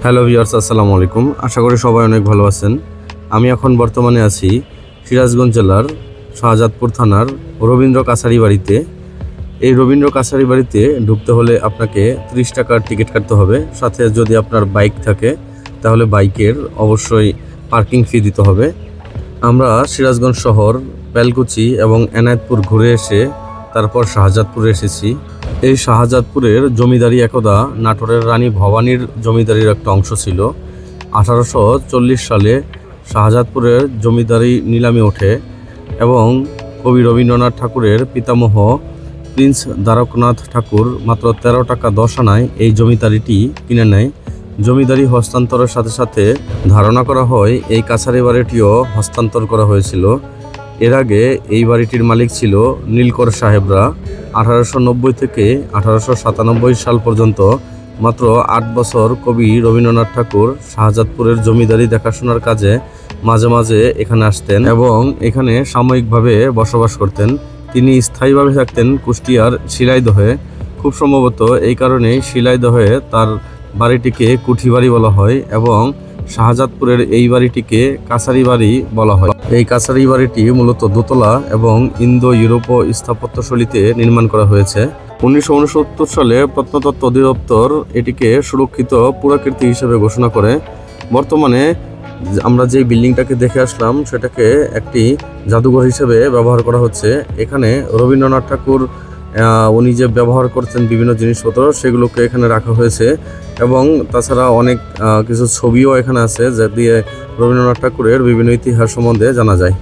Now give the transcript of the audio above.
Hello viewers, আসসালামু আলাইকুম। আশা করি সবাই অনেক ভালো আছেন। আমি এখন বর্তমানে আছি সিরাজগঞ্জ জেলার শাহজাদপুর থানার রবীন্দ্র কাছারি বাড়িতে। এই রবীন্দ্র কাছারি বাড়িতে ঢুকতে হলে আপনাকে 30 টাকার টিকিট কাটতে হবে। সাথে যদি আপনার বাইক থাকে তাহলে বাইকের অবশ্যই পার্কিং ফি দিতে হবে। আমরা সিরাজগঞ্জ শহর, বেলকুচি এবং এনায়েতপুর ঘুরে এসে তারপর শাহজাদপুরে এসেছি। এই শাহজাদপুরের জমিদারি একদা নাটোরের রানী ভবানীর জমিদারির একটা অংশ ছিল। 1840 সালে শাহজাদপুরের জমিদারি নিলামে ওঠে এবং কবি রবীন্দ্রনাথ ঠাকুরের পিতামহ প্রিন্স দ্বারকনাথ ঠাকুর মাত্র 13 টাকা 10 আনায় এই জমিদারিটি কিনে নেয়। জমিদারি হস্তান্তরের সাথে সাথে ধারণা করা হয় এই কাছারি বাড়িটিও হস্তান্তর করা হয়েছিল। এর আগে এই বাড়িটির মালিক ছিল নীলকর সাহেবরা। 1890 থেকে 1897 সাল পর্যন্ত মাত্র 8 বছর কবি রবীন্দ্রনাথ ঠাকুর শাহজাদপুরের জমিদারি দেখাশোনার কাজে মাঝে মাঝে এখানে আসতেন এবং এখানে সাময়িকভাবে বসবাস করতেন। তিনি স্থায়ীভাবে থাকতেন কুষ্টিয়ার শিলাইদহে। খুব সম্ভবত এই কারণেই শিলাইদহে তার বাড়িটিকে কুঠি বাড়ি বলা হয় এবং শাহজাদপুরের এই বাড়িটিকে কাছারি বাড়ি বলা হয়। এই কাছারি বাড়িটি মূলত দোতলা এবং ইন্দো ইউরোপীয় স্থাপত্যশৈলীতে নির্মাণ করা হয়েছে। 1969 সালে প্রত্নতত্ত্ব অধিদপ্তর এটিকে সুরক্ষিত পুরাকীর্তি হিসেবে ঘোষণা করে। বর্তমানে আমরা যে বিল্ডিংটাকে দেখে আসলাম সেটাকে একটি জাদুঘর হিসেবে ব্যবহার করা হচ্ছে। এখানে রবীন্দ্রনাথ ঠাকুর উনি যে ব্যবহার করতেন বিভিন্ন জিনিসপত্র সেগুলোকে এখানে রাখা হয়েছে এবং তাছাড়া অনেক কিছু ছবিও এখানে আছে যা দিয়ে রবীন্দ্রনাথ ঠাকুরের বিভিন্ন ইতিহাস সম্বন্ধে জানা যায়।